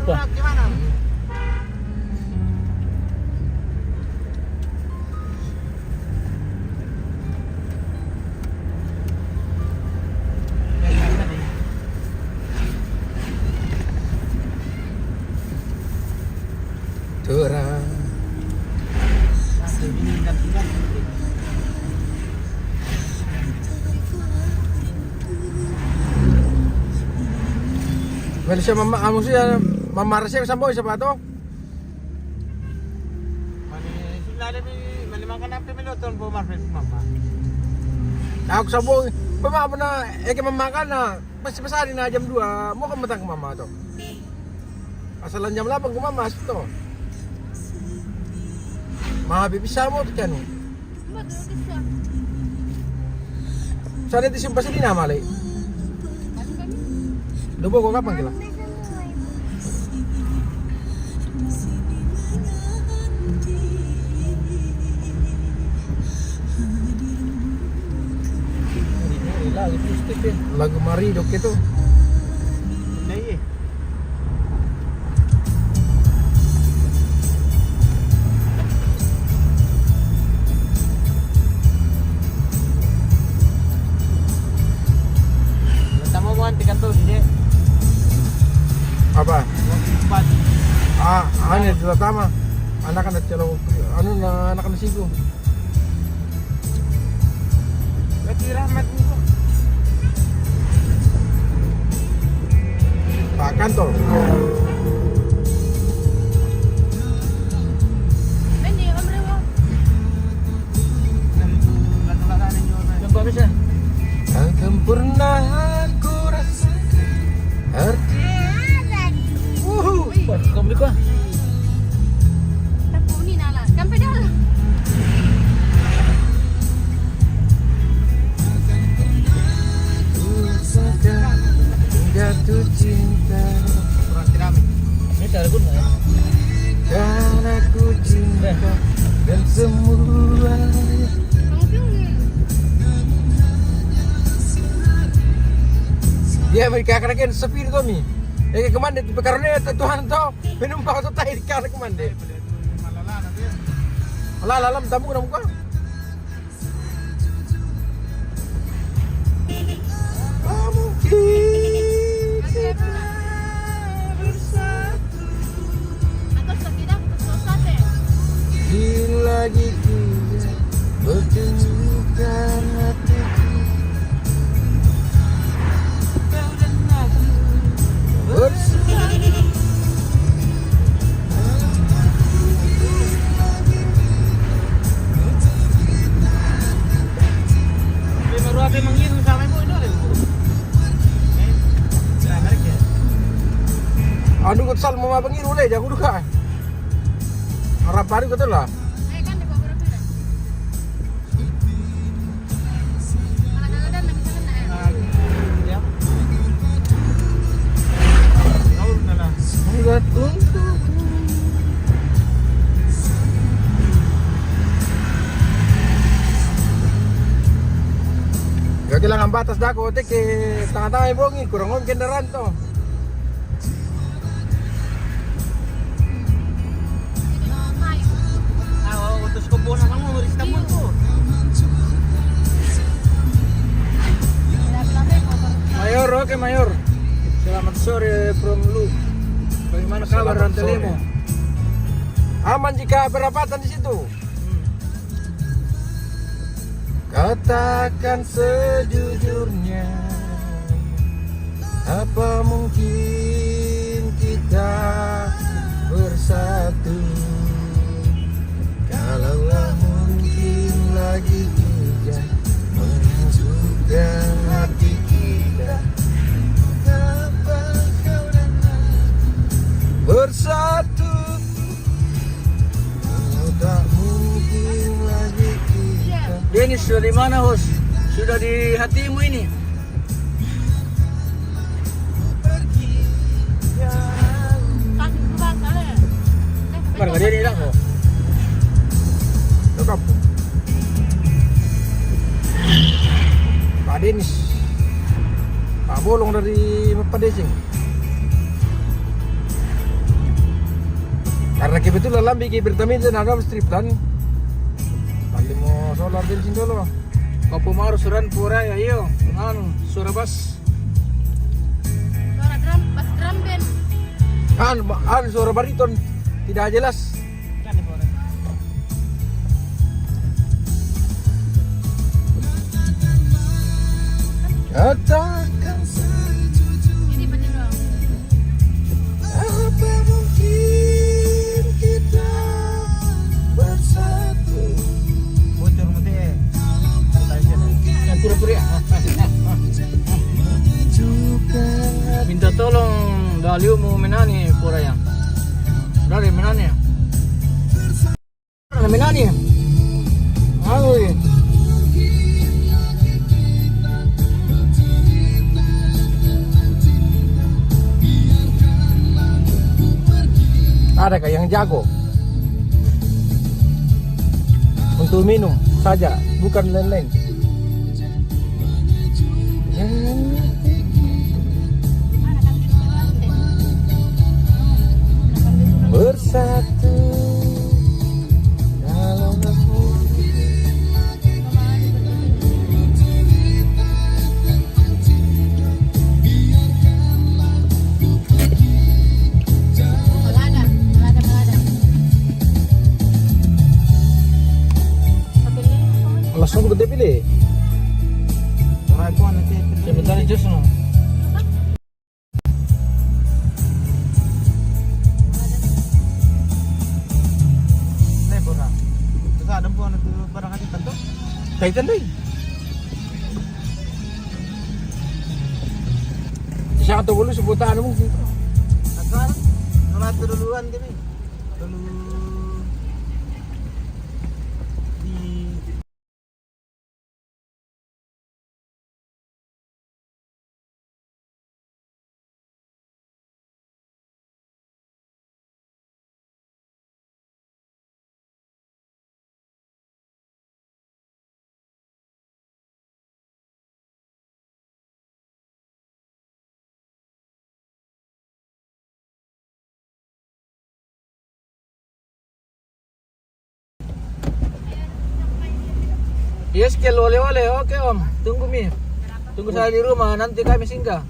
lupa. Gimana? Terang. Malaysia mama amo siya mamarasya sa boy sa pato. Lalo malimang ka na pimiluton po marfit mama. Ako sa boy, pamama na eke mamakan na pasipasari na jam 2 mo ka matang mama to. Asalan jam 8 kumamas to. Mabibisa mo to kan. Sana di simpa sini na malay. Lubo ko kapan kila? Lagu Maridok itu. Iya. Tama mo anti kanto di. Apa? Empat. Ano dila tama. Anak na chalo. Ano na anak na sigo. Lagi rahmat mo. Pak kantor. Ini Om Rewo. Coba bisa. Akan pernah aku rasakan arti. Kami ko. Tapuni nala. Kan pedal. Rasakan jatuh cinta. Kurang tirami. Ini cara gun ya. Dan aku cinta dan semua. Dia mereka karakan sepi itu mi. Kemana itu karena Tuhan tahu minum kau tu tahu karena kemana. Malah lalam tamu nak muka. Lagi kita bertunjukkan hatiku kau dan aku bersatu. Baru apa mengirim sama ibu itu ada ibu. Anu kau sal mau apa ngiru leh, jago duka. Harap baru kau tu lah. Sangat untuk gak kehilangan batas dah kau tek tengah-tengah bongi kurang om kendaraan tu. Utus kebun kamu ngurus tamu tuh. Mayor, oke Mayor. Selamat sore from Lu. Bagaimana kabar Rantelemo? Aman jika berapatan di situ. Katakan sejujurnya, apa mungkin kita bersatu? Kalaulah mungkin lagi hujan menyatukan hati kita, apa kau dan aku bersatu? Kalau tak mungkin lagi kita. Dennis sudah di mana, Hos? Sudah di hatimu ini? Mana dia ni dah kau? Lengkap. Pak Denis, Pak Bolong dari Pak Desing. kebetulan lambi ke pertamina na ada strip dan tali mo solar bensin dulu. Kau pemaru suran pura ya iyo. Anu suara bas. Suara drum, pas drum band. Suara bariton tidak jelas. Kan nih boleh. Katakan Ini betul dong. apa mungkin kita bersatu. Bocor mo deh. Santai aja deh. Yang pura-pura ya. Minta tolong Daliu mau menani pura ya. Dari menani ya. Menani ya. Anu ya. Adakah yang jago untuk minum saja, bukan lain-lain? Bersatu dalam Melada. langsung gede pilih. Orang ko nanti. Sebentar jus no. Nih pura. Terus ada po nanti barang aja tentu. Kaitan deh. Siya to bulu sebutan mo. Agar nolak duluan demi. Dulu di Yes, kel oleh-oleh. Oke om. Tunggu mi. Tunggu saya di rumah. Nanti kami singgah.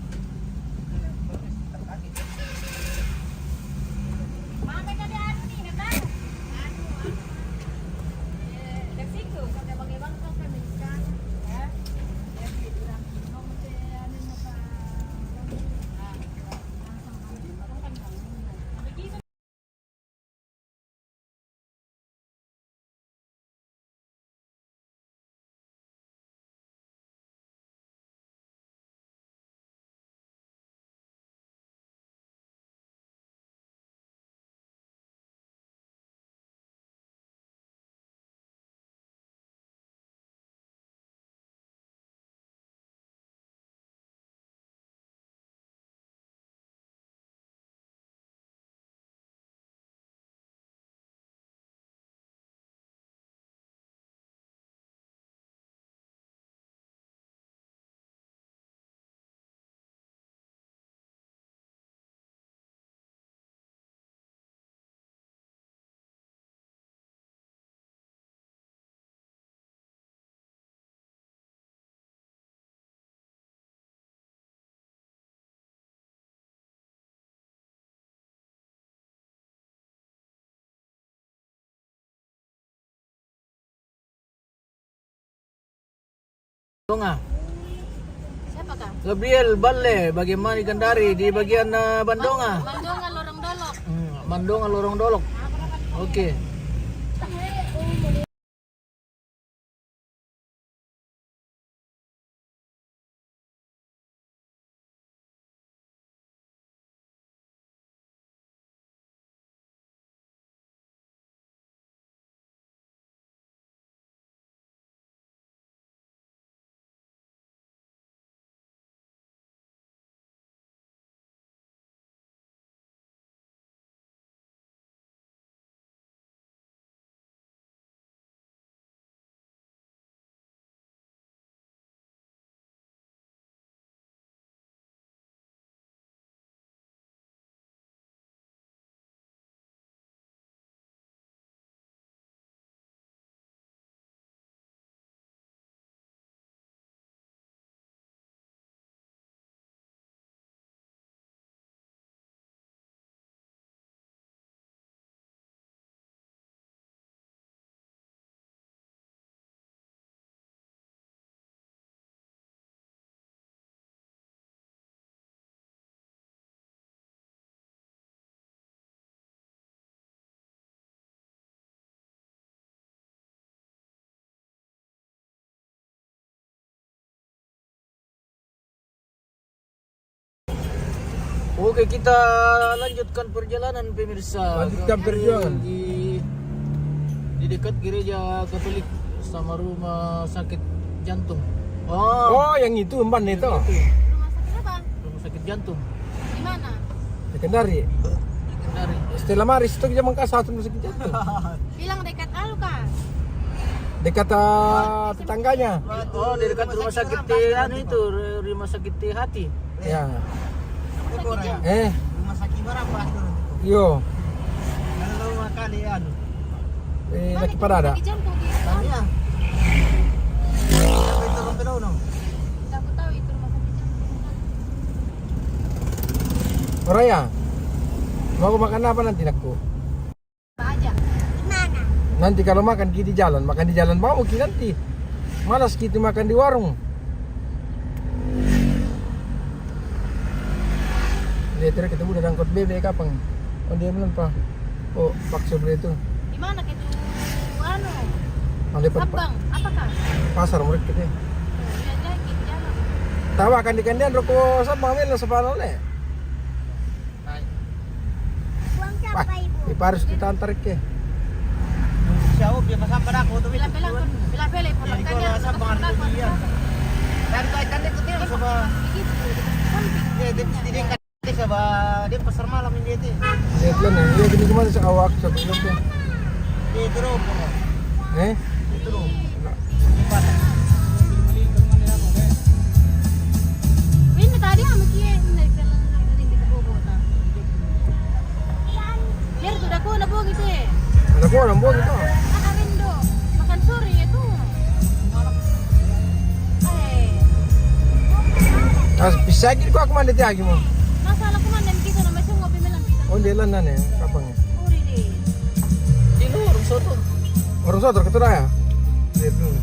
Donga. Siapa kah? Gabriel Balle, bagaimana ikan dari di bagian Bandonga. Bandongan Lorong Dolok. Bandonga Lorong Dolok. Oke. Oke, kita lanjutkan perjalanan pemirsa. Lanjutkan perjuangan. Di dekat gereja Katolik sama rumah sakit jantung. Oh, yang itu emban itu. Rumah sakit apa? Rumah sakit jantung. Di mana? Sekendari. Dari Stella Maris itu zaman satu rumah sakit jantung. Bilang dekat Alu kan? Dekat tetangganya. oh, di dekat rumah sakit itu, rumah sakit hati. Ya. Itu Bora ya. Rumah sakit berapa dulu? Yo. Kalau lama kali anu. Laki parada. Di jantung di. Tanya. Sampai itu sampai dulu. Aku tahu itu rumah sakit jantung. Raya. Mau makan apa nanti nakku? Apa aja? Di mana? Nanti kalau makan di jalan, makan di jalan mau ki nanti. Malas kita makan di warung. Dia tadi ketemu dengan angkot BB kapan? Oh dia bilang pak. Oh paksa beli itu. Di mana gitu? Anu. Ada Sabang, apakah? pasar murid kita. Ya jadi jalan. Tahu akan di kandian rokok sama ambil sepano le. Wah, di Paris kita antar ke. Siapa dia pasang pada aku tuh Bila-bila Jadi pemakanan. kalau sabang ada dia. Dan kaitan itu dia sama dia kan sama dia pasar malam ini dia. Lihat lah nih, dia gini kemana sih awak sebelum dia. Dia terus. Itu loh. Ini tadi kami kira dari jalan dari kita Bogota. Biar tuh dah na po gitu eh. Ada kok orang buat itu. Ada window makan sore itu. Bisa gitu kok aku mandi lagi mau. Masalah kumandan kita na masih ngopi melang kita. Oh dia lanan ya, kapan ya? Uri deh. Ini orang soto. Orang sotor ketua ya? Lihat dulu.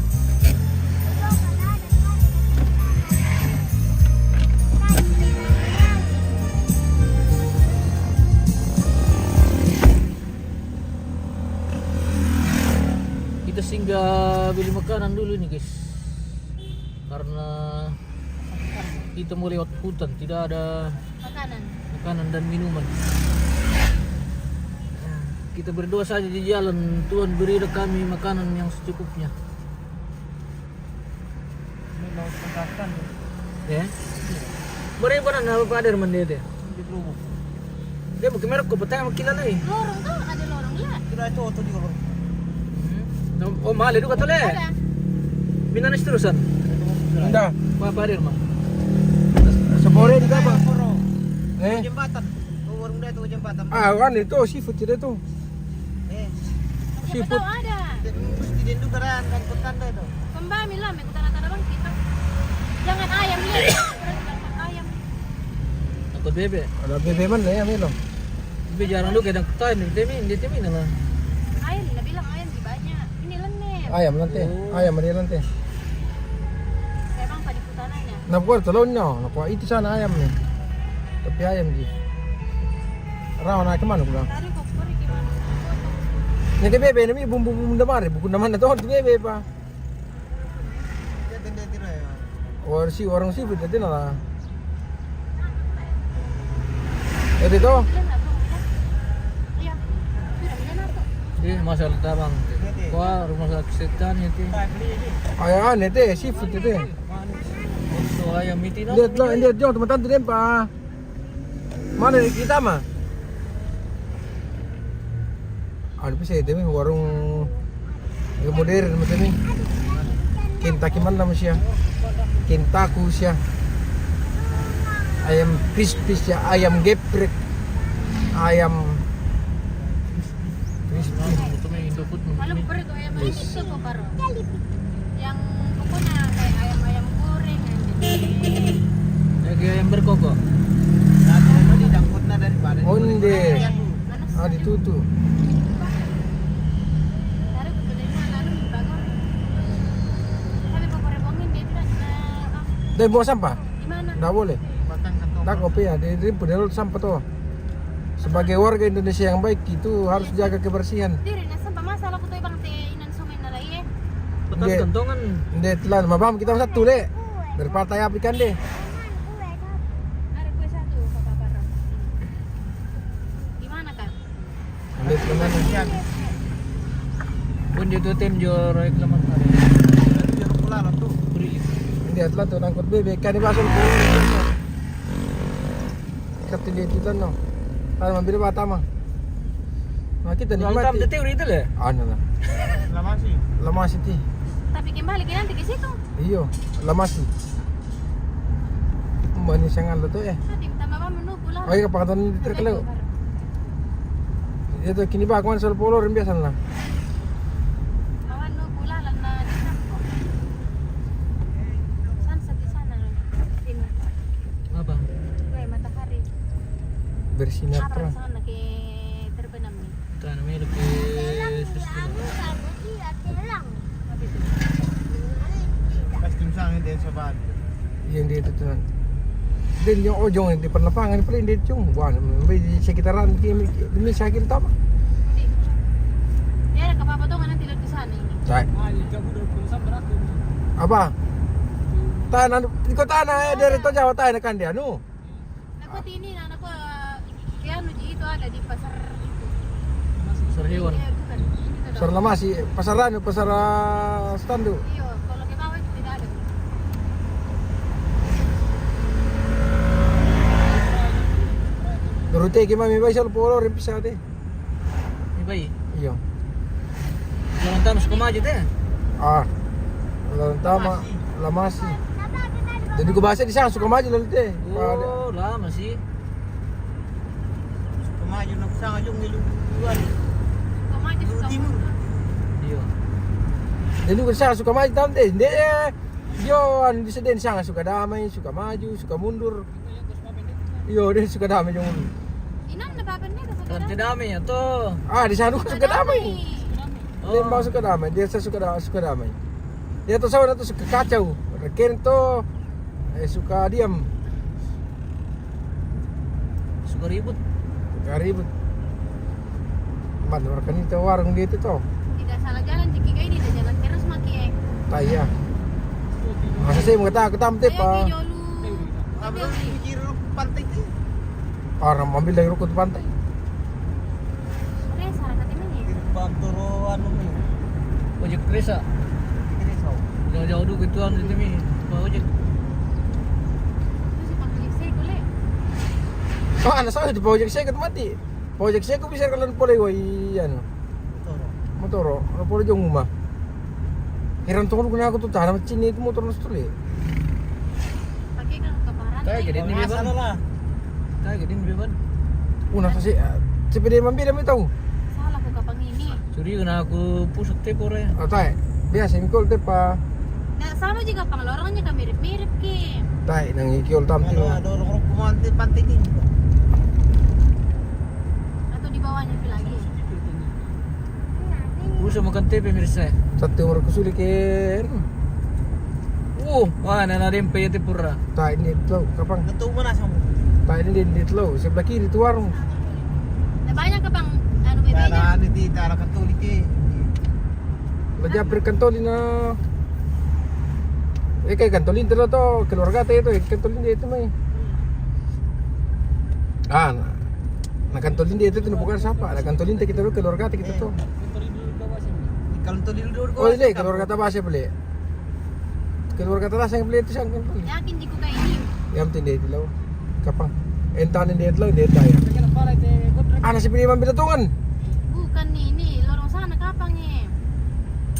Kita singgah beli makanan dulu nih guys, karena kita mau lewat hutan, tidak ada Makanan. makanan dan minuman. Kita berdoa saja di jalan, Tuhan berilah kami makanan yang secukupnya. Ini mau tengkaskan Ya. Beri apa nana apa ada mandi dia? di Blue. Dia bukan merek kau petang makilan lagi. Lorong tuh ada lorong lah. Kira itu auto di kalau. Oh mahal itu kata le. Ada. Minanis terusan. Enggak, Apa ada mah? sepore di apa? Jembatan. Oh, warung dia tuh jembatan. Kan itu seafood itu. Siapa tahu ada. Mesti dia juga kan petanda itu. Pembami lah, may kutara-tara bang kita. Jangan ayam lihat. Ayam. Takut bebe. Ada bebe mana ya Milo? Bebe jarang lu kadang ketain di temi nala. Ayam, nabilang ayam di banyak. Ini lenep. Ayam nanti, ayam dia nanti. Memang pada putananya. Nakuha telurnya, nakuha itu sana ayam nih. Tapi ayam di. Rawa nak kemana pula? Tadi kok pergi gimana? Yang ke bebe ini bumbu-bumbu damar, bukan damar itu orang bebe pak. Dia tenda-tenda ya. Orang seafood itu nala. Jadi tuh. Bilang nak bro, iya. Sudah bilang apa? Dia masalah tabang. Wah rumah sakit setan itu. Tak beli ini. Ayam itu seafood itu. Untuk ayam itu no. Lihat lah, lihat jauh teman tante pak. Mana di kita mah? Ada bisa itu warung yang modern macam ni. Kentucky mana nama siya? Kentaku siya. Ayam crispy siya, ayam geprek, ayam crispy. Itu mah Indofood. Kalau beri tuh ayam ini itu kok paro. Yang pokoknya kayak ayam-ayam goreng aja. Lagi ayam berkokok. Nah, itu didangkutnya daripada. Onde. Panas. Ditutup. Tarik ke dari mana lalu dibangun. Tapi pokoknya bongin dia tidak Dari buang sampah? di mana? Tak boleh. Batang kantong. Tak kopi ya, dari pedal sampah tuh. Sebagai warga Indonesia yang baik itu harus jaga kebersihan. Diri na sampah masalah ko to ibang te inan sungai na lai eh. Betul Dia- kantongan. Hindi, telan, mabam kita satu le. Berpartai apikan deh. Ari ko satu kapapara. Benar. Siap. Pun dia tuh tenjor reklaman hari. Jeruk pula lah tuh. Beri. Hindi atla to nangkot bebek kan ibasol ko. Katili dito no. Para mabili bata mah. Makita Kalau tam nikmati. teori itu lah. Ano na. Lama sih. Lamas iti. Tapi kembali ke nanti ke situ. Iyo, lamas iti. Mani sangal to eh. Tadi tambah mama menunggu lah. Ay kapakatan ni terkalaw. Ito kiniba ko man sa polo rin biasan lang. Kawan nunggu lah lana di sana. Sunset di sana. Timur. Apa? Gue matahari. Bersinar Apa terang. sana ke terbenam nih. Itu namanya lebih susah. Apa itu? Pas timsang din sa bahay. Yung dito to. Din yung ojong di panlapangan pala hindi yung buwan. May sekitaran demi sakit tama. Ya ada kepapatungan nanti lihat di sana ini. Say. Apa? Tahan iko tanah dito Jawa tayo na kandi ano. Nakut ini anak gua ya nuji itu ada di pasar itu. Serhewan. Iya, bukan. Itu Pasar dong. Lamasi, pasaran pasar stando. Iya, kalau ke bawah itu tidak ada. Durute ki mami bay sal polo rin pisate. Ibai. Iyo. Jangan tam suka maju deh. Ah. Lalu tama Lamasi. Jadi ko basa di sana suka maju lalu teh. Oh, lama sih. Kumayo na sa yung niluguan. Kau maju suka Timur. Iya. Jadi ko sana suka maju tam teh. Hindi yo an di seden sana suka damai, suka maju, suka mundur. Iyo, dia suka damai yung. Inan na baban niya kasi Kan dami ya tuh. Ah, di sana suka damai. Oh. Dia mau suka damai, dia sa suka damai. Dia tuh saudara tuh suka kacau. Rekin tuh suka diam, Suka ribut. suka ribut. Mana kan itu warung dia itu tuh. Tidak salah jalan jika kayak ini jalan terus makin. Taya. Masa sih mau kata ketam teh Ayo pa. ke jolu. Abro mikir pantai itu. Orang mobil dari rukun pantai. Resa rasa timnya. Bang turo ano ni. Ojek Kresa. Ini sao. Jauh-jauh dulu gituan itu mi. Bawa ojek. Itu si panggil saya boleh. Oh, anak saya di project saya ket mati. Project saya ko bisa kalian pole wai ano. Toro. Motor, ano pole jong rumah. Heran tuh kena aku tuh tanam cini itu motor nus tuli. Pakai kan keparan. Tayo gede ni Masa beban. lah. Tayo gede ni beban. Una kasi CPD mambila mo tahu. Salah aku kapang ini. Suri kena aku pusat teh pore. Oh, tay. Biasa mikol te pa. Nah, sama juga pang lorongnya kan mirip-mirip Kim. Tay nang ikiol tam Ano, dorong kumante pantai din. Atau di bawahnya pi lagi. Pusa makan teh pemirsa. Satu orang kusuli ke. Wah, nana rempe ya teh pura. Tay ini tuh kapang. Natuwa mo na sa mo. Tay ini di tuh sebelah kiri tuh warung. Nah, banyak ke pang anu bebeknya. Para ano di tara katulik eh. Lajapir kantolin na. Kayak kantolin tuh tuh keluarga teh itu kantolin dia itu mah. Ah, nah kantolin dia itu tuh bukan siapa. Nah kantolin teh kita tuh keluarga teh kita tuh. Kalau tulil dulu Oh ini keluarga teh bahasa beli. Keluarga teh yang beli itu sang kantolin. Yakin jiko kayak ini. Yang tindi itu loh. Kapang. Entanin dia itu loh dia taya. Ah nasi pilih mambila tungan. Bukan nih, ini lorong sana kapangnya.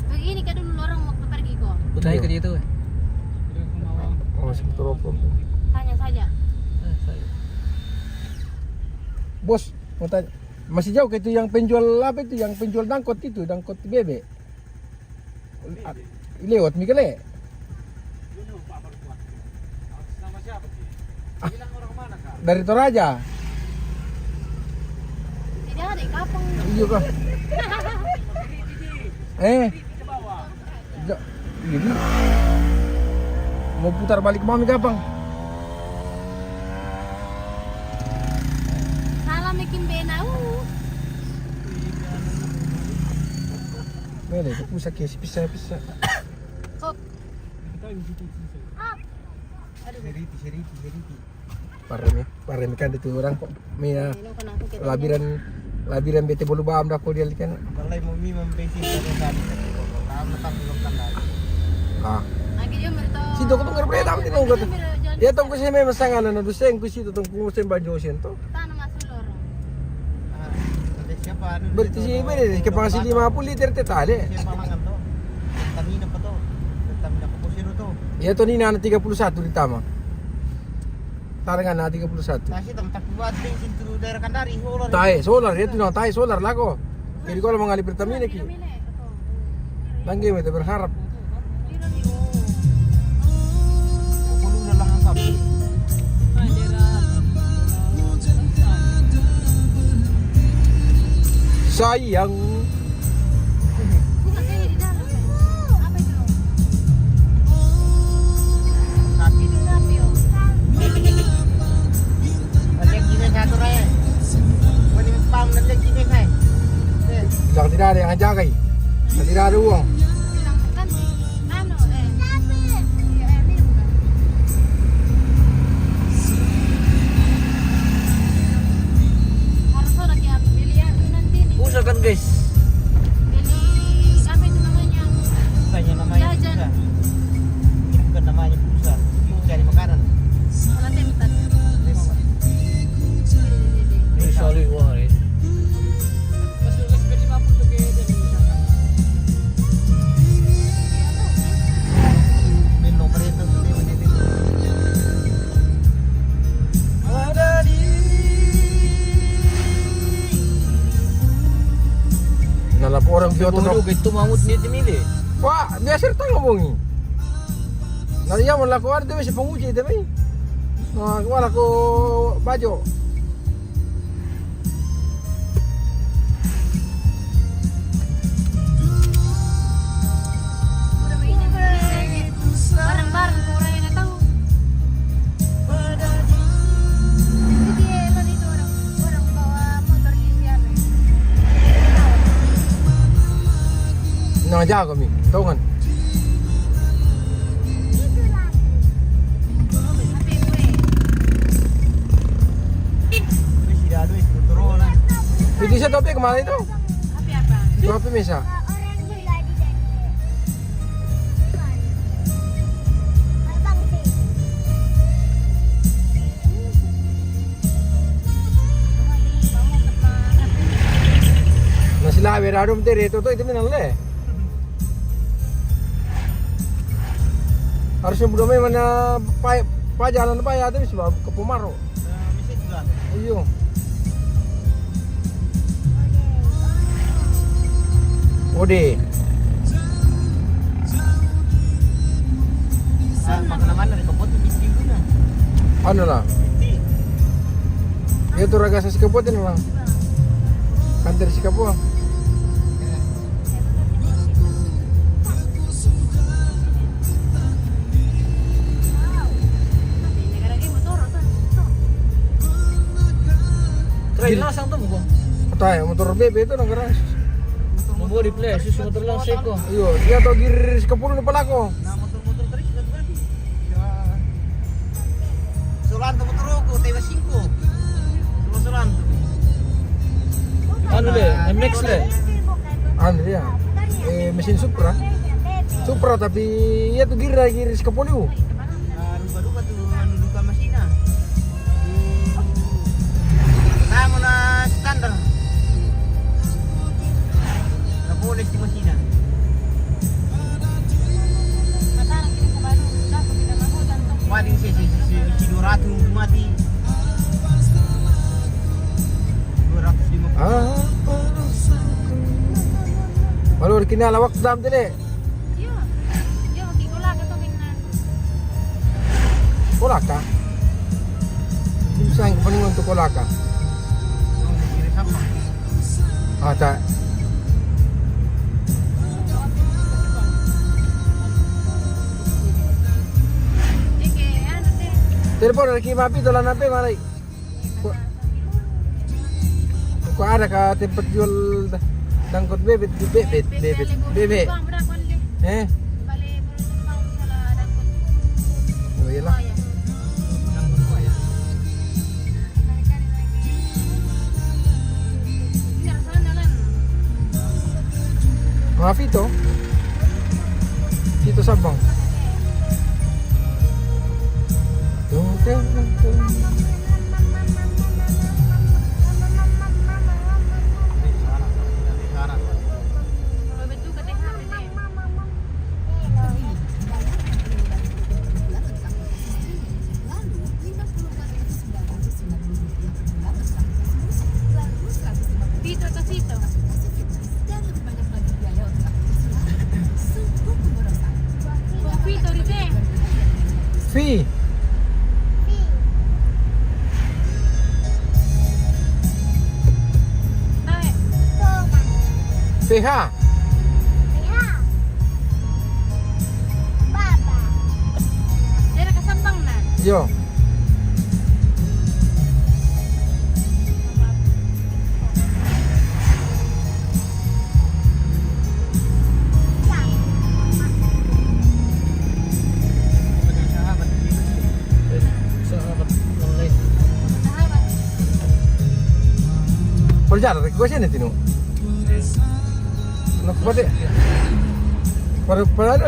Begini kan dulu lorong waktu pergi kok. Putai ke dia tuh. Oh seperti ropom. Tanya saja. Bos, mau tanya. Masih jauh ke itu yang penjual apa itu? Yang penjual dangkot itu, dangkot bebek. Lewat Mikele. Dari Toraja. Tidak ada di kapang. Iya kah? Ini mau putar balik ke mami kapang. Salah bikin benau. Mele, pusat kesi pisah. Kok Seriti. Parem kan itu orang kok. Mia minum kan aku kita. labiran Labiran bete bolu bam dah ko dia kan. Balay mo mi membensin dari tadi. Tahu natang belum tanda. Ah. Lagi dia merto. Sito ko tong ngarep tam tinong ko. Ya tong ko siya may masangan na duseng ko sito tong ko siya banyo siya to. Tanah masulor. Nanti siapa anu? Berarti siya bere ke pang 50 liter te tali. Siapa mangan to? Tamina pa to. Tamina pa po sino to. Ya to ni na 31 ditama. Tarangan na 31. Kasi tempat buat bensin tu daerah Kandari solar. Tae solar itu no tae solar lako. Kiri ko lang mga Pertamina ki. Langge mo te berharap. Puluh na lang ang sabi. Sayang. Bukan saya di dalam. Apa itu? Sabi. Itu napi oh. Nanti gini satu raya. Wani pam nanti gini kai. Jangan tidak ada yang ngajakai. Tidak ada uang. Bilang kan anu iya ini bukan. Harus orang yang pilihan tuh nanti nih. Usaha kan guys. Beli apa itu namanya? Tanya namanya Jajan. pulsa. Ini bukan namanya pulsa. Itu cari makanan. Kalau tempat. Ini selalu uang rin. Main nomor itu dia menjadi. Ada di. Nalap orang bioto Bodoh no. itu mamut ni timili. Wah, biasa ta ngomongi. Nariya mo lako ar demi si penguji demi. Nah, wala ko bajo. Udah mainnya bareng-bareng orang yang nggak tahu. Itu dia tadi itu orang bawa motor di siapa? Nangaja kami. Tahu kan? Tapi gue Wis tidak ada wis turun lah. Piti sa topi kemana itu? tapi apa? Topi mesa. Nasi lawe radom te reto to itu minale. Harusnya budak main mana pajalan apa ya tapi sebab ke Pumaro. Mesin juga. Ayo. Ode. Makan mana dari kebun tu bising guna. Ano lah. Itu raga sa sikapotin lang. Kanter sikapo. Negara lagi motor tuh. Try lasang to mo. Patay motor bebe itu nang garas. Mau di play susu motor lang seko. Ayo, dia to gir sikapo na pala ko. Nah motor-motor terus sudah berani. Ya. Solan tu motor aku tewa 5. Solan tu. Ano le? MX le. Ano dia? Mesin Supra. Supra tapi ya to gir sikapo niyo. Lupa-lupa tu anu luka masina. Sama na standar. Na boleh di masina. Mataran kita sa baru, dapat kita mahutan tuh. Paling si 200 mati. 250. Ah. Malur kinala wak dam tele. Iya, iya magkikula ka to ginan. Kolaka. Imsang paningon to kolaka. Kiri sama. Ata. Ike ano te? Telepon lagi mapi to lan ape malay. Ko ada ka tempat jual dangkot bebet bebe. Bang berapa le? Eh, Bali puro mau sala dangkot. oh iya lah. Nang berapa ya? Kali-kali lagi. Mga Fito. Fito Sabang. Tung, tung, tung. Betul kata hari ni. Pito atau Sito? Kung Pito rin eh. Fee. Baik. PH. Dia nak kesambang na. Yo. Sahabat dito. Sahabat online. Sahabat. Perjalanan gue sih nanti nu. Nak pati. Pada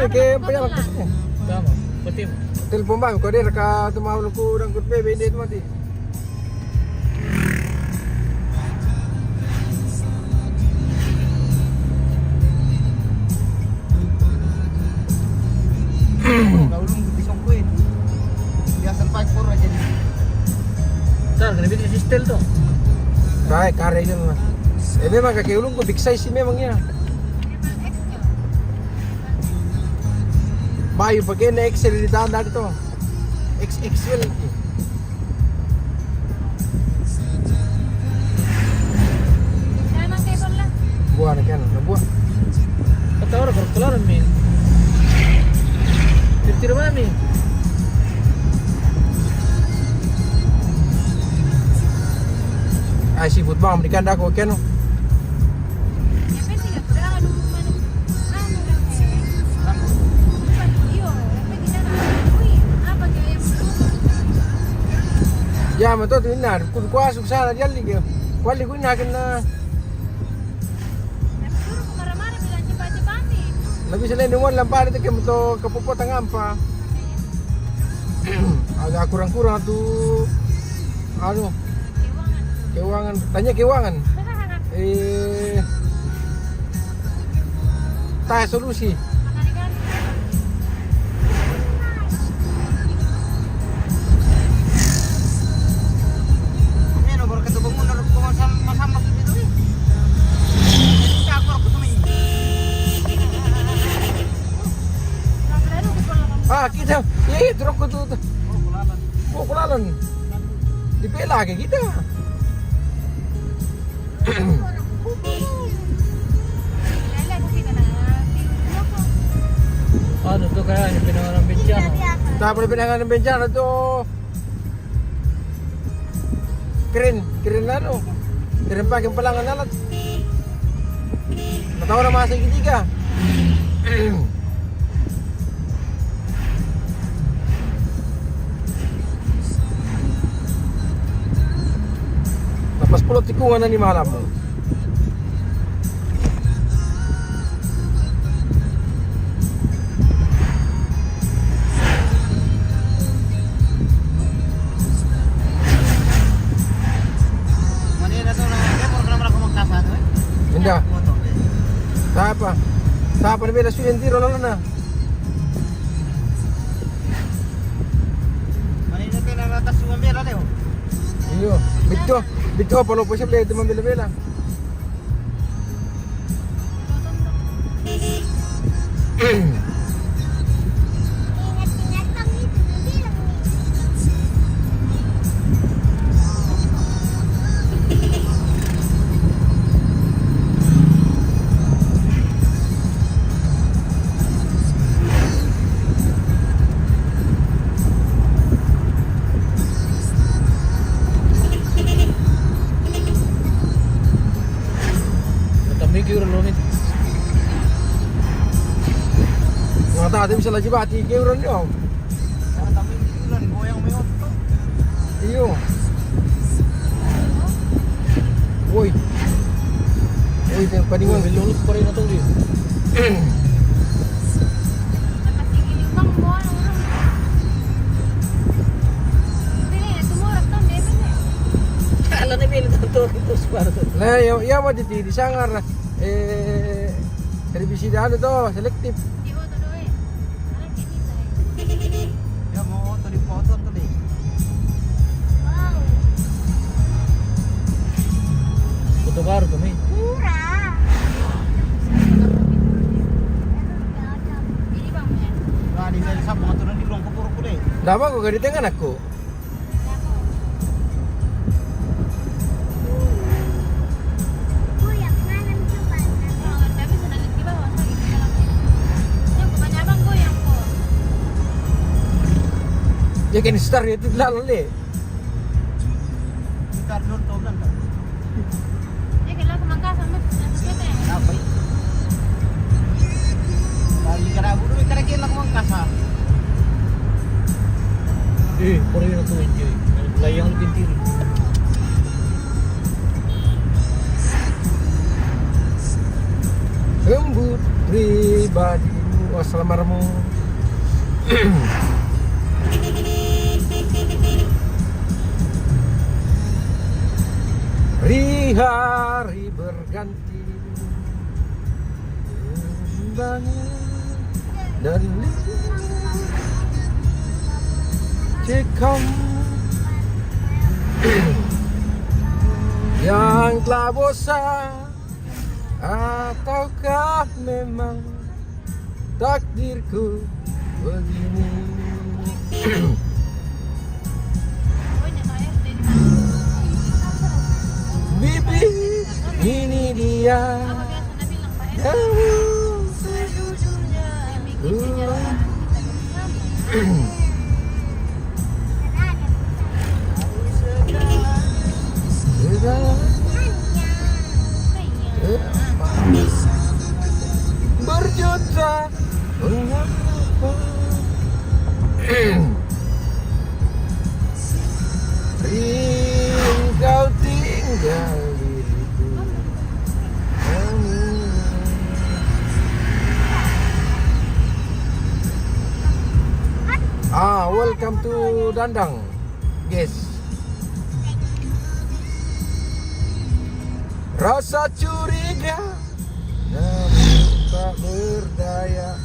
ke perjalanan ke sini. Tama. Betim. Telepon bang, kau dia reka tumah aku rangkut bebe dia tu mati. Gaulung bisong kuit. Biasa 5-4 aja di. Sar, kena bikin sistem tu. Baik, karya itu mah. Memang kaki ulung ko big size sih memangnya. Memang X-nya. Bayu pakai na XL di tanda itu. XXL. Memang cable lah. Buah na kan, buah. Kata orang kalau kelar min. Tir mana min? Ay seafood bang, berikan dah ko kan. Ya pasti nggak pernah ada hubungan. Anu lang eh. Bukan iyo. Tapi kita nak. Uy, apa kaya yang belum? Ya, mato tu ina, kun kuasuk sana dia lagi. Kuali ko ina kan na. Tapi suruh kemana-mana bilang cepat-cepat nih. Labi selain nuwan lampar itu ke mato kapupotang ampa. Agak kurang-kurang tu. Anu, Keuangan. keuangan. Tanya keuangan. Tanya solusi. Makan ikan. Ano baru ketemu mo na masambak dito eh. Ako ketemu. Lalu kalau Ah, kita. Iya, terus ko tu. Oh, kulaban. Oh, kulalan. Dipela ke kita. Lala ko kita na. Ano tu kaya ni pinawaran bencana. Tak boleh pinangan ng bencana tu. Keren anu. Keren pakai pelangan alat. Tahu nama masa ketiga. Lepas pulau tikungan na ni malam mo. Manila to na. Kaya puro naman ako magkasado eh. Hindi. Moto. Tapa. Tapa na bela suyan tiro na. Manila kayo na latas yung ambera leo. Iyo. Bito palo po siya bela bela. Matamig yung lumit. Mga tatim sa lajibati keuron yo. Para kami ulan, goyang may otto. Iyo. Uy. Uy, tayo paningon. Lulus pa rin na to. Napasing iling bang mo, ano orang. Pili na tumurap to, bebe na. Alam na bilang ito ito sparto. Nah, ya mo dito di sangar herbisida ano to, selective. Di mo to doon. Alam kinita eh. Ya mau tuh dipotong tuh deh. Wow. Puto karo kami. Murah. Ini bang ya. Nah di dari sabung tuh nanti belum kepuruk deh. Dapat ko ganito aku. Ya kan star itu lalu Bentar dulu tuh bentar. Apa ini? Lagi kerabu dulu kira kira mau kasar. Puro yun ito enjoy. Layang pintir. Lembut pribadimu wassalamarmu. Hari berganti banyak dan cekam yang telah bosan, ataukah memang takdirku begini. Bibit ini dia kamu sejujurnya berjuta mengapa engkau tinggal diriku. Welcome to Dandang, guys. Rasa curiga namun tak berdaya.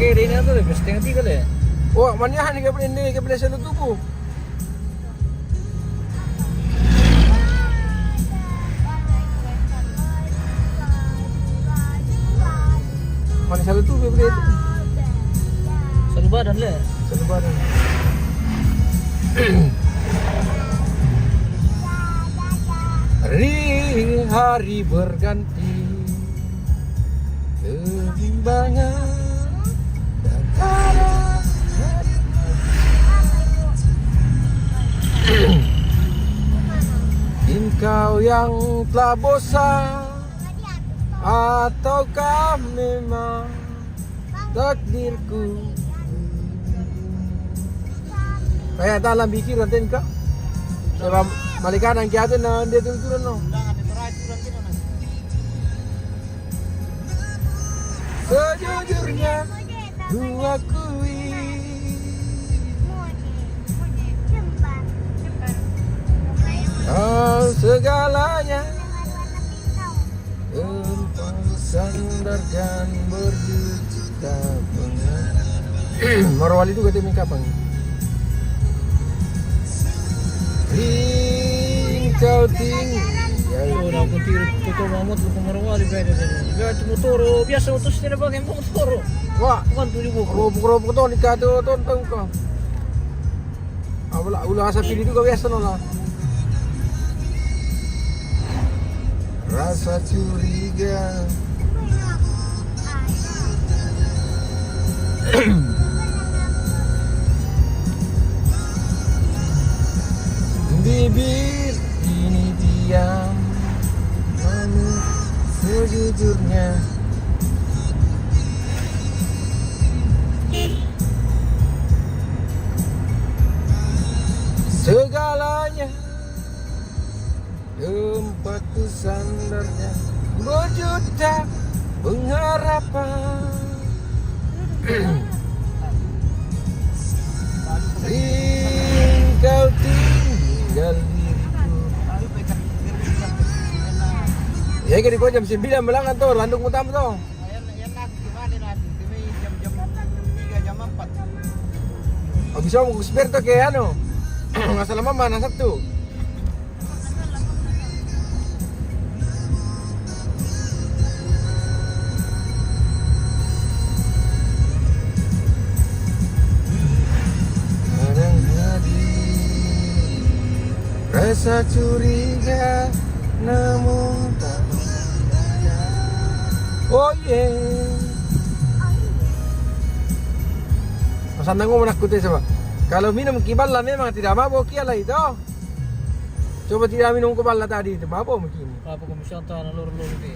Kaya rin na ito, gusto nga tigal eh. Oh, manyahan ni kapila sa lutubo. Mana sa lutubo kapila ito? Sa lubadan le. Sa lubaran. Hari berganti, kebimbangan dan ada. Engkau yang telah bosan, ataukah memang takdirku? Kaya dalam pikiran din ka. Sebab malikanan kaya na dia turun no. Undangan itu rajin nanti nanti. Sejujurnya ku akui kau segalanya, engkau sandarkan berjuta pengat. Marwali itu katanya kapang. Engkau tinggi. Yo na kung tiro ko mamot ko marawali pwede din. Iga tumuturo, biasa utos nila bagay mo tumuturo. Wah, Kuan tuli ko. robo to ni kado tontong ko. Wala ulah sa pili itu biasa no lah. Rasa curiga. Bibir ini diam, namun sejujurnya. Segalanya tempatku sandarnya berjuta pengharapan. Engkau tinggal diriku. Ya kira ko jam 9 malangan to, landong mo tamo to. Ayan natin, gimana natin? Di may jam 3, jam 4. O bisa mo kusberto kay ano? Nasa lama man, nasa to. Rasa curiga namun tak. Oh yeah. Masandang mo menakutnya sama. Kalau minum kibal lah memang tidak mabok lah itu. Coba tidak minum kibal lah tadi itu mabok mungkin. Apa komisyon tahan loro-loro itu?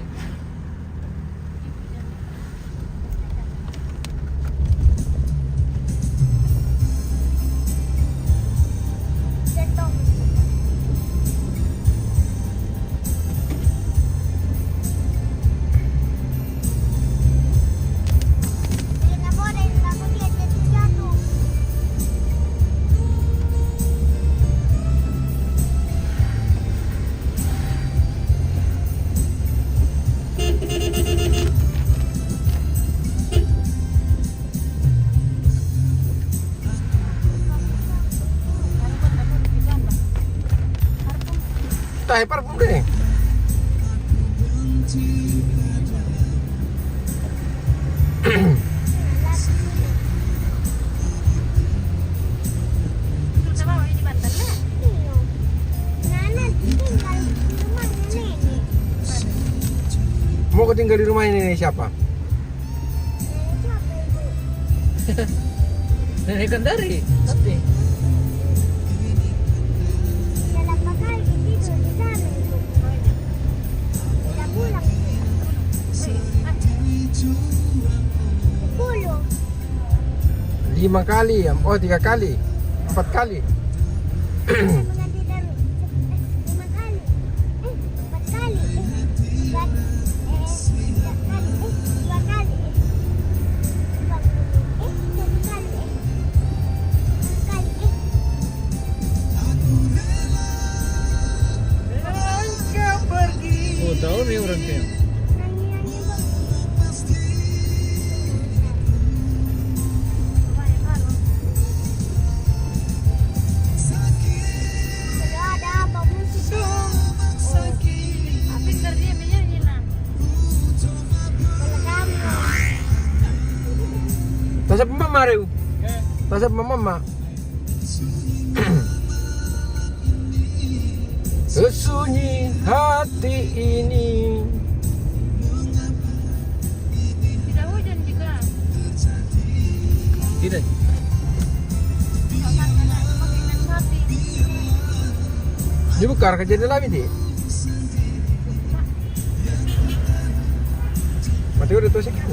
Tahu parfum deh. Mau tinggal di rumah ini siapa? Nenek Kendari, tapi lima kali, oh 3 kali, 4 kali. oh tahu nih orang kayak. Tasap mama Reu. Tasap mama. Sesunyi hati ini. Tidak hujan juga. Tidak. Makinan sapi. Ini bukan kejadian lagi deh. Mati udah tuh sih kan?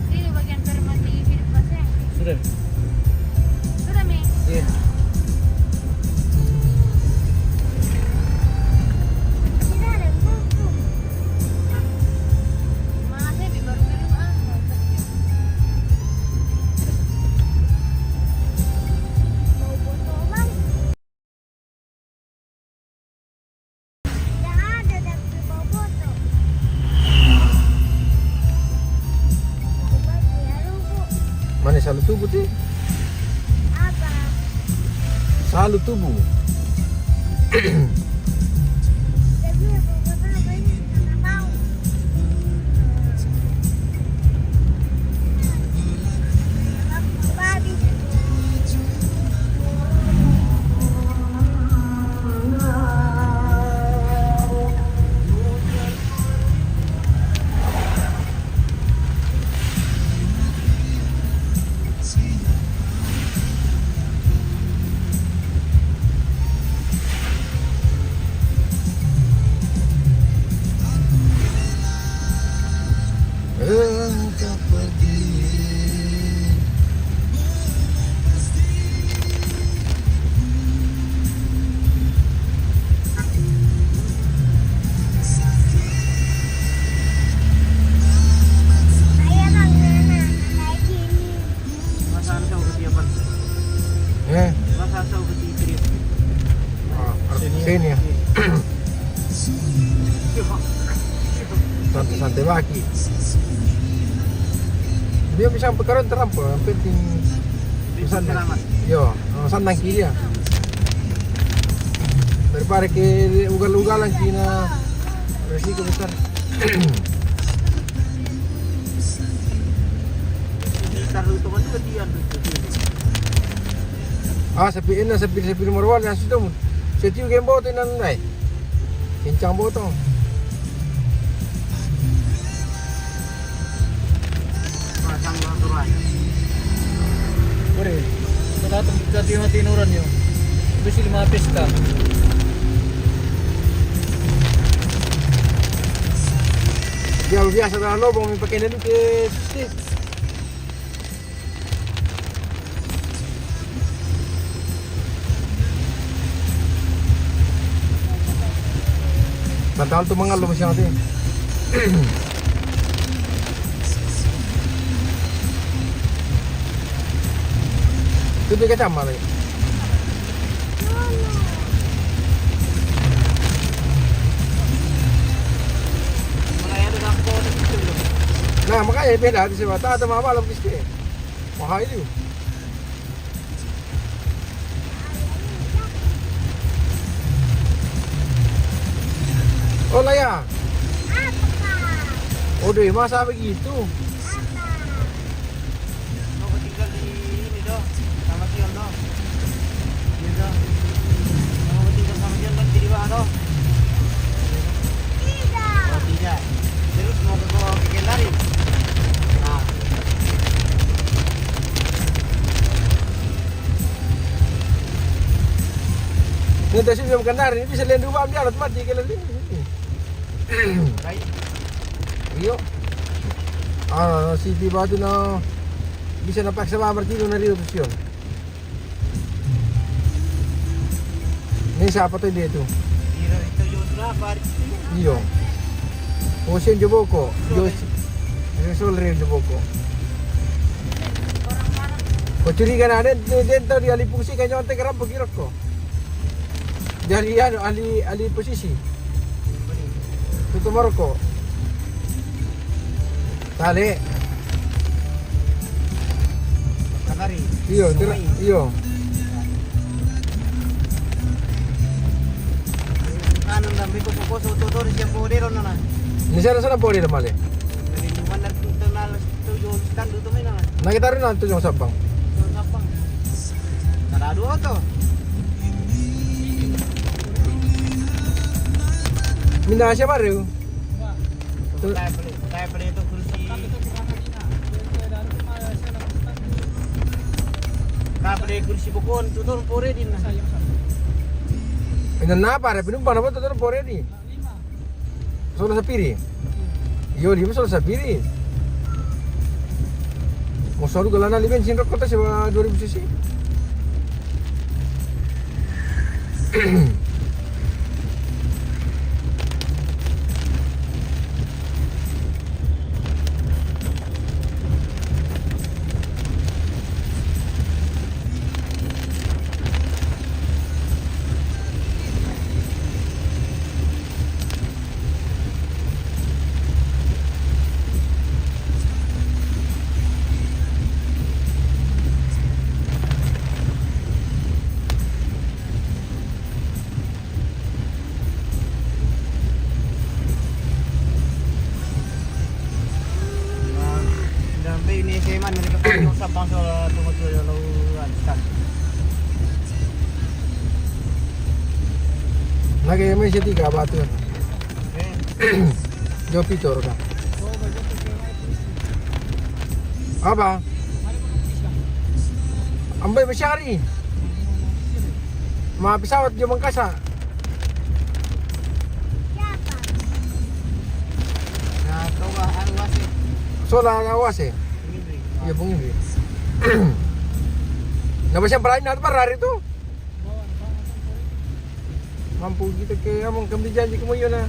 Ini bagian fermentasi hidup pasang. Sudah. Sudah Mi. Iya. Tidak ada buku. Mana Bi baru di rumah. Mau foto bang? Tidak ada dan mau foto. Mana salu tubuh sih? Apa? Salu tubuh. Tapi aku foto apa ini nggak tahu. Babi. santai baki. Dia bisa pekaron terampo, yang penting Selamat. yo, sandang kiri ya. Daripada ke ugal-ugalan kina resiko besar. Taruh itu kan juga dia Sepi marwal yang situ. Setiu game boto nan nai. Kencang boto. pasang aturan. Boleh. Datang ke tinuran yun. Bisa 5 pesta. Dia biasa dah lobong pakai nelu ke stick. Bantal tu mangal lo masyang natin. Itu dia kacam mana? Mulai ada nampo na dito. Nah makanya beda di sini. Tak ada mama alam kisti. Mahal itu. Oh lah ya. Oh deh masa begitu. Mau tinggal di ini doh, sama Tion doh. Iya doh. Mau tinggal sama Tion kan di bawah doh. Oh tidak. Terus mau ke Kendari. Nah, Ini dah sini Kendari ini bisa lihat rumah dia alat mati kalau ini. baik. Iyo. Si tiba tu na bisa napaksa ba martino na rin ito siyon. Ini siapa tu dia tu? Tira ito yung trabar. Iyo. Ocean Joboko. Resol rin Joboko. Kau curiga na dia tahu dia alih fungsi kanya ontek kerap bergerak ko. Dari alih posisi. Tutup Maroko. Tali. Kendari. Iyo, iyo. Ano na may kukuso tutor siya bodero na na. Ni sana boleh dah male. Dari mana kita nalas tu yung stand tu may na. Nakita rin natin yung sabang. So napang. Sarado to. Minda siya baru. Kaya pala ito kursi. Kaya pala yung kursi bukon. Tutor pore din na. Inan na pare, penumpang na ba ito pore di? Solo sa piri. Yo, lima solo sa piri. Kung solo galan na liben, sinrok ko ta sa 2000 cc. Sampai ini seman mereka pakai usap langsung tunggu lalu stand. Lagi may siya tiga batu. Okay. Jo pitor ka. Apa? Ambay masyari. Mga pesawat jo mangkasa. Nah, kau anu wasi. Sola ngawas eh. Ini Iya bung ini. Nggak bisa berain nanti hari itu. Mampu kita ke among kami janji kamu yun na.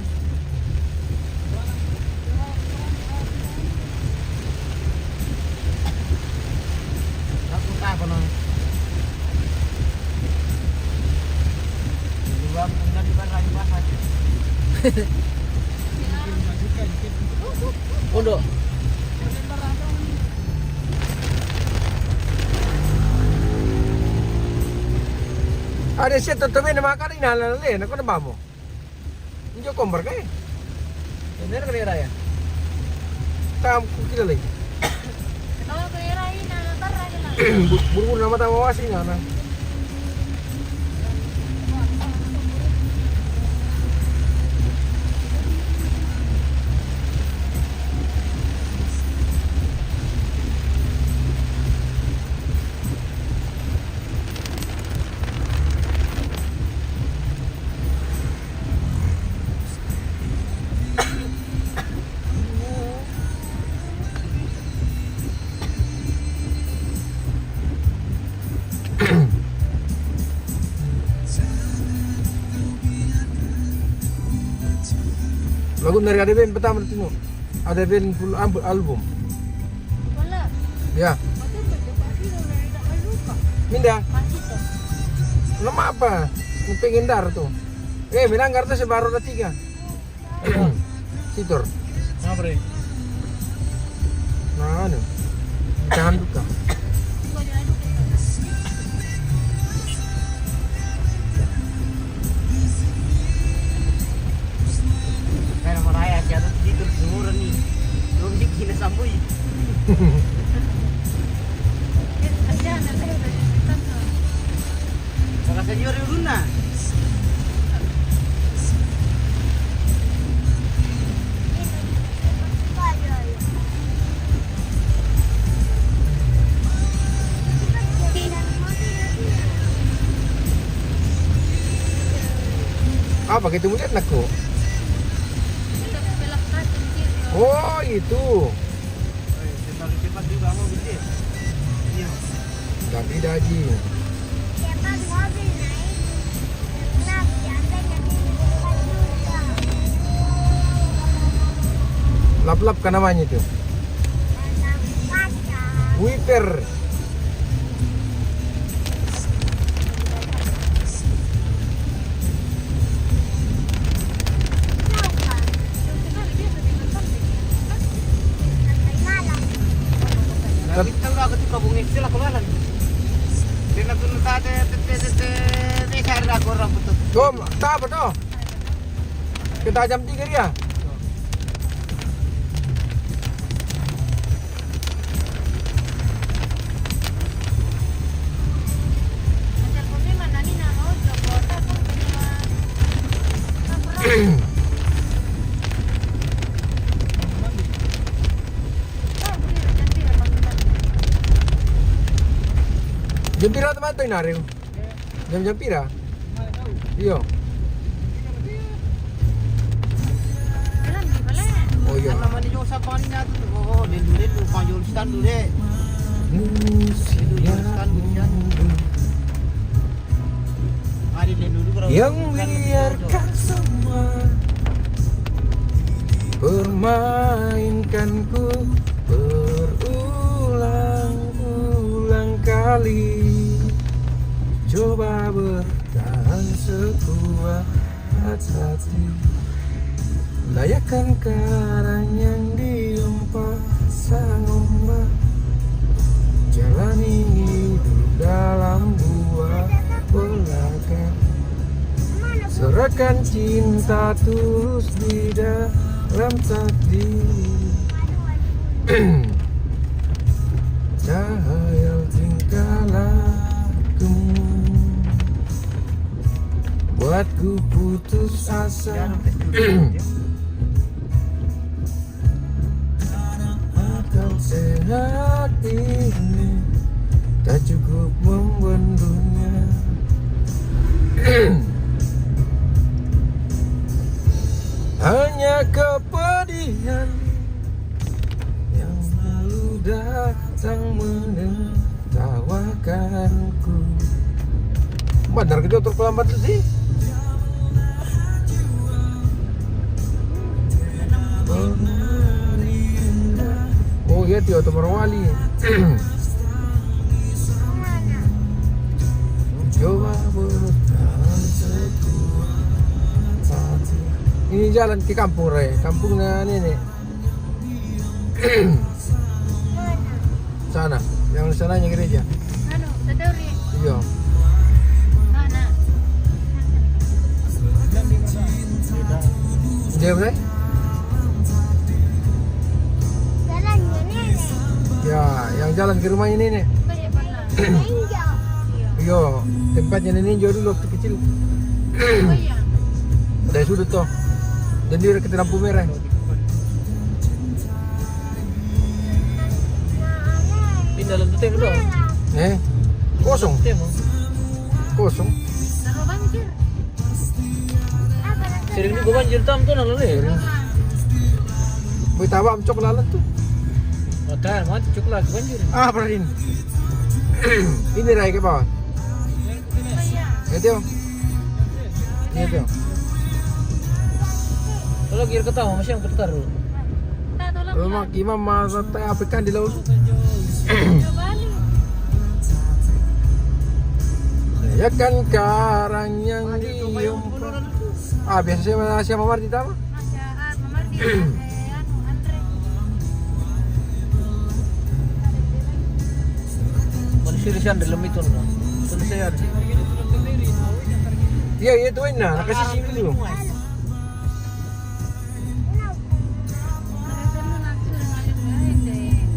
Aku tak apa nang. Dua enggak di mana lagi bahas. Pondok. Ada siya tutubi na makan inalalin. Ako na ba mo? Hindi ko kumbar ka eh. Bener kan ya? Tam ko kilala eh. Kalau kirain na tara lang. Buru-buru na mata mawasi nga na. Lagu dari ada band pertama itu. Ada band full album. Wala. Ya. Mati pagi na luka. Minda. Masih to. Lama apa? Pengen dar tuh. Minanggar tuh sebaru ada 3. Sitor. Kenapa bre? Nah, anu. Jangan duka. Kau diaduk. Kaya maraya siya dito siguro ni. Yung di kinasamboy. Aja na tayo na. Baka senyor yun na. Apa gitu melihat nakku? Belok kanan kiri. Oh, itu. Cepat juga mau gede. Iya. Ganti daji. Cepat mobil naik. Nah, biasanya Lap-lap kan namanya itu. Wiper. Tapi tahu aku tuh kabung istilah kemarin. Dia tuh tadi tete cari aku orang betul. Oh, tak apa tuh? Kita jam 3 ya? teleponnya mana nih nama udah kota pun Jam pira teman tuh nari? Jam pira? Iya. Oh iya. Nama dia Josa Paninya tuh. Oh, dia dulu panjul stand dulu deh. Hari dia dulu berapa? Yang biarkan semua permainkanku berulang-ulang kali. Coba bertahan sekuat hati. Layakkan karang yang diempas sang ombak. Jalani hidup dalam buah belaka. Serahkan cinta tulus di dalam takdir. Cahaya tingkah lakumu buatku putus asa. Akal sehat ini tak cukup membendungnya. Hanya kepedihan yang selalu datang menertawakanku. Benar gitu terlambat sih. Oh iya Tio Tomarwali. Coba bertahan sekuat hati. Ini jalan ke kampung Ray, kampungnya nenek. Sana, yang sananya gereja. Ano, sa Dori. Iya. Mana? Dia bener? Jalannya nenek. Ya, yang jalan ke rumahnya nenek. Kaya pala. Ninja. Iya, tempatnya nenek jauh dulu waktu kecil. Kaya. Dari sudut tuh. Dan dia dekat lampu merah. Pindah lang dito yung doon. Kosong, Ito mo. kosong. Naro banjir. Sering juga banjir tam to nang lali. Boy tawa am cok lalat tuh. Mata mati cukup lagi banjir. Ah, perahin. Ini rai ke bawah. Kaya. Itu. Itu. Kalau lagi ketawa masih yang ketar. Tato lang. Rumah imam masa apikan di laut. Balik. Ya kan karang yang diem. Ah, biasa siapa Marti tama? Masya Mamar di ano, Andre. Manusia di sana dalam itu no. Tulis saya ada. Iya, iya tuh nah, nakasih sini dulu.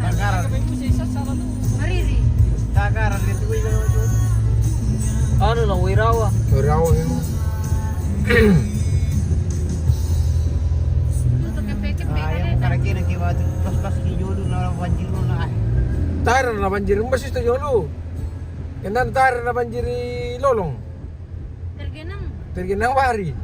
Takaran. Mariri. Takaran dito ko yung Ano lang wirawa. Rawa ini. Tutok kepe-kepe yung karagi ng kiwatu. Pas di jodoh na orang banjir mo na. Tayar na banjir, masih itu jolo. Kendan tayar na banjir lolong. Tergenang. Tergenang bari.